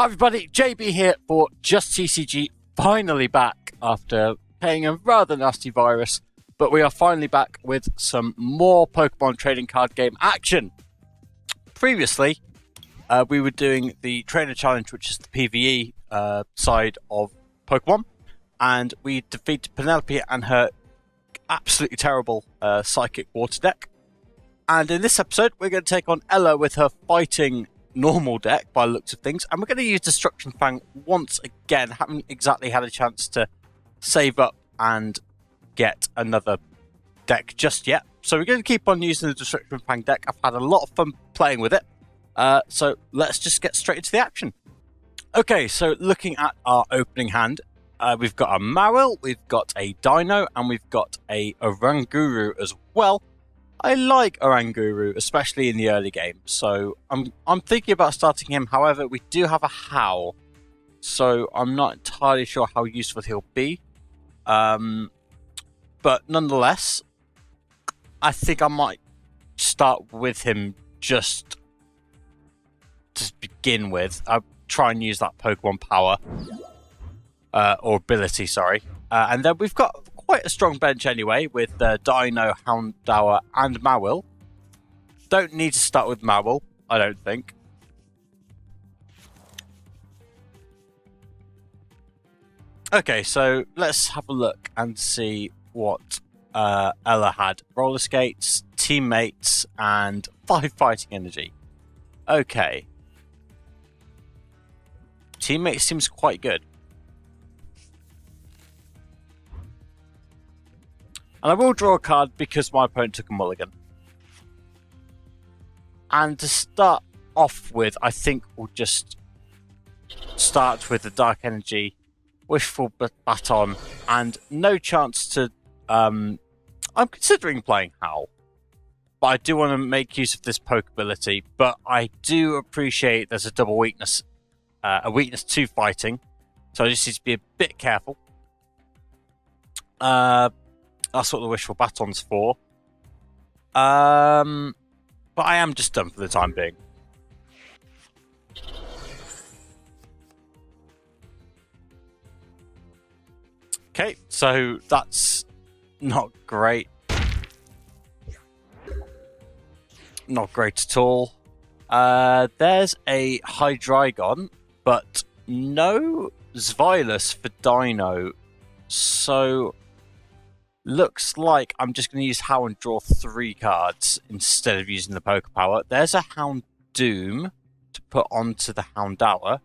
Hi everybody, JB here for Just TCG, finally back after paying a rather nasty virus, but we are finally back with some more Pokemon trading card game action. Previously, we were doing the Trainer Challenge, which is the PvE side of Pokemon, and we defeated Penelope and her absolutely terrible Psychic Water deck. And in this episode, we're going to take on Ella with her fighting normal deck by the looks of things, and we're going to use Destruction Fang once again. Haven't exactly had a chance to save up and get another deck just yet, so we're going to keep on using the Destruction Fang deck. I've had a lot of fun playing with it, so let's just get straight into the action. Okay, so looking at our opening hand, we've got a Marill, we've got a Dino, and we've got a Oranguru as well. I like Oranguru, especially in the early game, so I'm thinking about starting him. However, we do have a Howl, so I'm not entirely sure how useful he'll be. But nonetheless, I think I might start with him just to begin with. I'll try and use that Pokemon power, or ability, sorry. And then we've got quite a strong bench anyway, with Dino, Houndour, and Marill. Don't need to start with Marill, I don't think. Okay, so let's have a look and see what Ella had. Roller skates, teammates, and 5 fighting energy. Okay. Teammates seems quite good. And I will draw a card because my opponent took a mulligan. And to start off with, I think we'll just start with the Dark Energy, Wishful Baton, and no chance to... I'm considering playing Howl, but I do want to make use of this poke ability, but I do appreciate there's a double weakness, a weakness to fighting, so I just need to be a bit careful. That's what the Wishful Baton's for. But I am just done for the time being. Okay, so that's not great. Not great at all. There's a Hydreigon, but no Zweilous for Dino. So... looks like I'm just going to use Howl and draw 3 cards instead of using the Poke Power. There's a Houndoom to put onto the Houndour.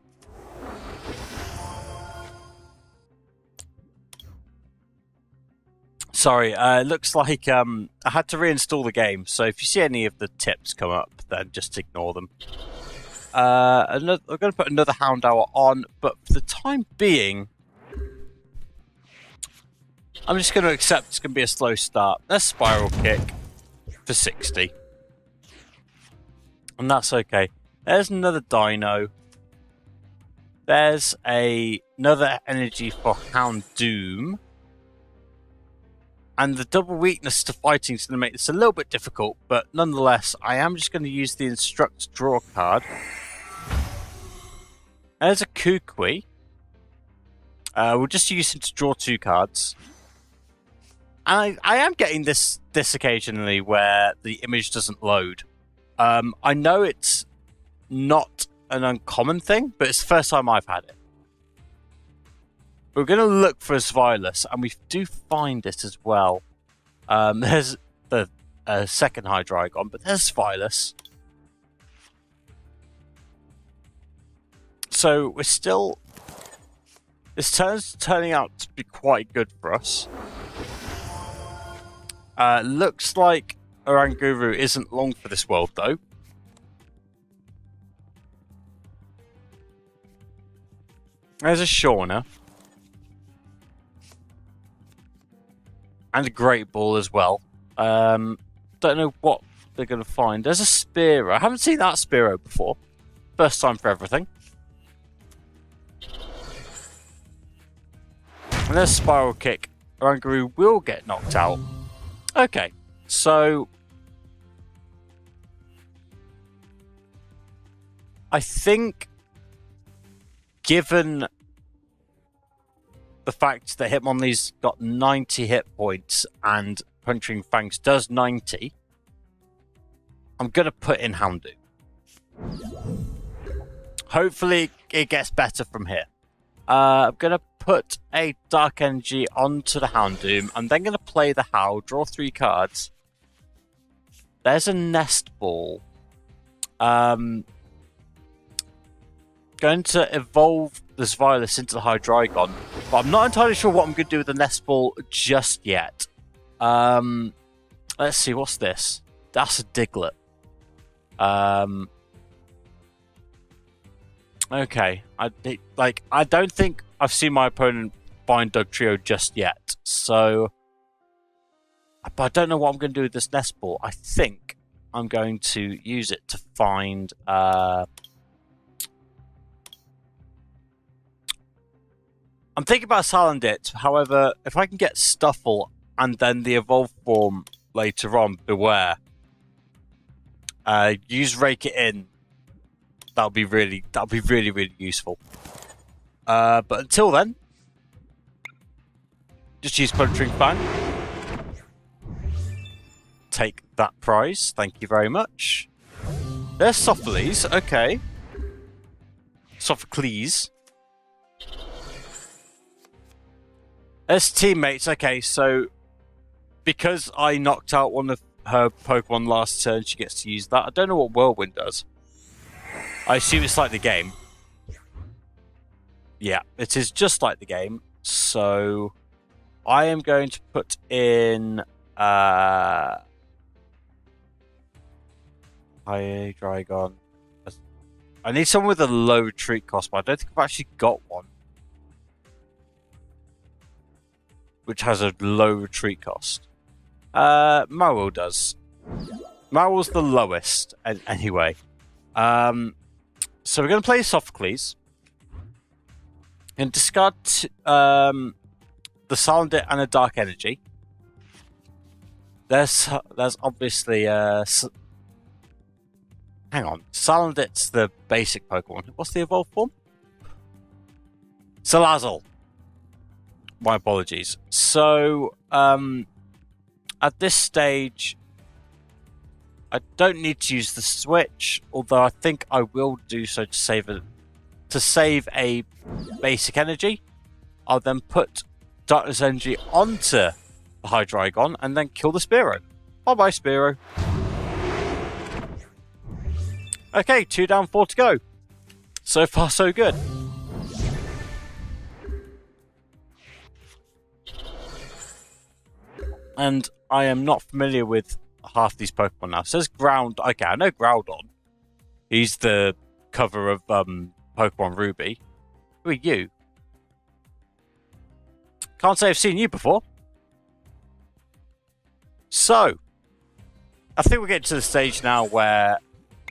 Sorry, it looks like I had to reinstall the game, so if you see any of the tips come up, then just ignore them. I'm going to put another Houndour on, but for the time being... I'm just going to accept it's going to be a slow start. Let's Spiral Kick for 60. And that's okay. There's another Dino. There's another energy for Houndoom. And the double weakness to fighting is going to make this a little bit difficult, but nonetheless, I am just going to use the Instruct Draw card. There's a Kukui. We'll just use him to draw 2 cards. And I am getting this occasionally where the image doesn't load. I know it's not an uncommon thing, but it's the first time I've had it. We're going to look for a Zweilous, and we do find it as well. There's the second Hydreigon, but there's Zweilous. So we're still... this turn's turning out to be quite good for us. Looks like Oranguru isn't long for this world, though. There's a Shauna. And a Great Ball as well. Don't know what they're going to find. There's a Spearow. I haven't seen that Spearow before. First time for everything. And there's Spiral Kick. Oranguru will get knocked out. Okay, so I think given the fact that Hitmonlee's got 90 hit points and Puncturing Fangs does 90, I'm going to put in Houndoom. Hopefully it gets better from here. I'm going to put a Dark Energy onto the Houndoom. I'm then going to play the Howl, draw 3 cards. There's a Nest Ball. Going to evolve this Virus into the Hydreigon, but I'm not entirely sure what I'm going to do with the Nest Ball just yet. Let's see, what's this? That's a Diglett. Okay, I don't think I've seen my opponent find Dugtrio just yet, so but I don't know what I'm going to do with this Nest Ball. I think I'm going to use it to find I'm thinking about Salandit. However, if I can get Stuffle and then the evolved form later on, Beware, use Rake It In. That'll be really useful. But until then, just use Puncturing Fang. Take that prize. Thank you very much. There's Sophocles. Okay. Sophocles. There's teammates. Okay, so because I knocked out one of her Pokemon last turn, she gets to use that. I don't know what Whirlwind does. I assume it's like the game. Yeah, it is just like the game. So I am going to put in Hydreigon. I need someone with a low retreat cost, but I don't think I've actually got one which has a low retreat cost. Marwell does. Marwell's the lowest anyway. So we're going to play Sophocles and discard the Salandit and a Dark Energy. There's obviously hang on, Salandit's the basic Pokemon. What's the evolved form? Salazzle. My apologies. So at this stage, I don't need to use the switch, although I think I will do so to save a basic energy. I'll then put Darkness Energy onto the Hydreigon and then kill the Spearow. Bye-bye, Spearow. Okay, 2 down, 4 to go. So far, so good. And I am not familiar with half these Pokemon now. It says Ground. Okay, I know Groudon. He's the cover of Pokemon Ruby. Who are you? Can't say I've seen you before. So, I think we're getting to the stage now where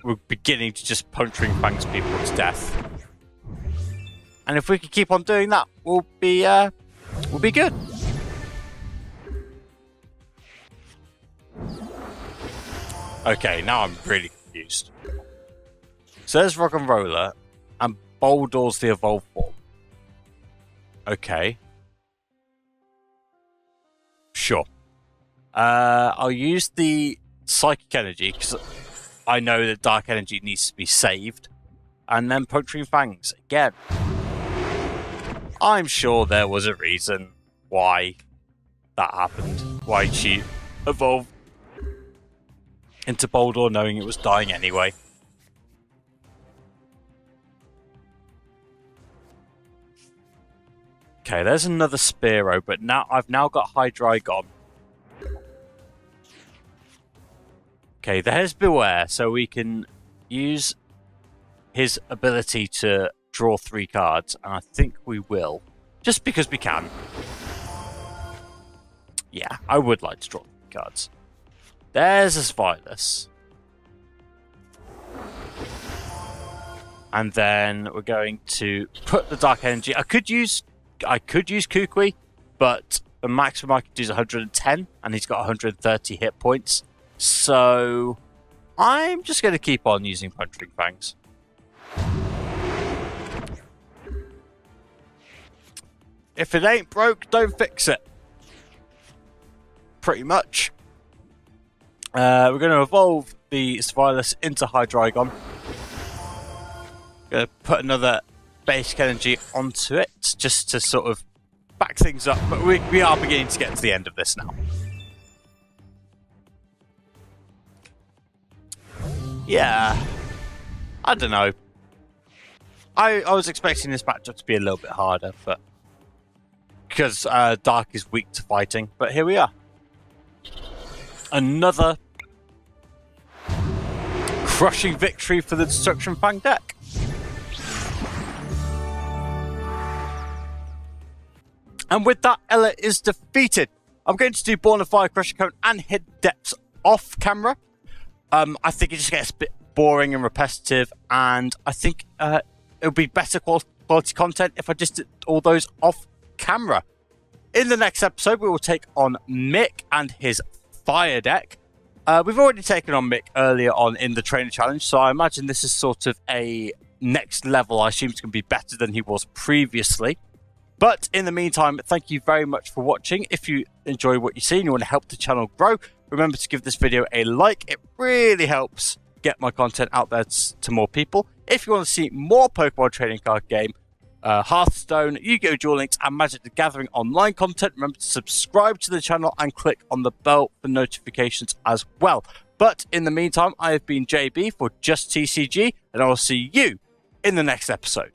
we're beginning to just Puncturing Fangs people to death. And if we can keep on doing that, we'll be good. Okay, now I'm really confused. So there's Rock and Roller, and Boldor's the evolved form. Okay. Sure. I'll use the Psychic Energy, because I know that Dark Energy needs to be saved. And then Puncturing Fangs again. I'm sure there was a reason why that happened. Why she evolved into Boldor knowing it was dying anyway. Okay, there's another Spearow, but now I've got Hydreigon. Okay, there's Beware, so we can use his ability to draw 3 cards, and I think we will. Just because we can. Yeah, I would like to draw 3 cards. There's this Virus. And then we're going to put the Dark Energy. I could use Kukui, but the maximum I could do is 110, and he's got 130 hit points. So I'm just going to keep on using Puncturing Fangs. If it ain't broke, don't fix it. Pretty much. We're going to evolve the Svilas into Hydreigon. Going to put another basic energy onto it just to sort of back things up. But we are beginning to get to the end of this now. Yeah. I don't know. I was expecting this matchup to be a little bit harder, but because Dark is weak to fighting. But here we are. Another crushing victory for the Destruction Fang deck. And with that, Ella is defeated. I'm going to do Born of Fire, Crushing Cone, and Hidden Depths off camera. I think it just gets a bit boring and repetitive, and I think it would be better quality content if I just did all those off camera. In the next episode, we will take on Mick and his Fire deck. We've already taken on Mick earlier on in the Trainer Challenge, so I imagine this is sort of a next level. I assume it's going to be better than he was previously. But in the meantime, thank you very much for watching. If you enjoy what you see and you want to help the channel grow, remember to give this video a like. It really helps get my content out there to more people. If you want to see more Pokemon trading card game, Hearthstone, Yu-Gi-Oh! Duel Links, and Magic the Gathering online content, remember to subscribe to the channel and click on the bell for notifications as well. But in the meantime, I have been JB for Just TCG, and I will see you in the next episode.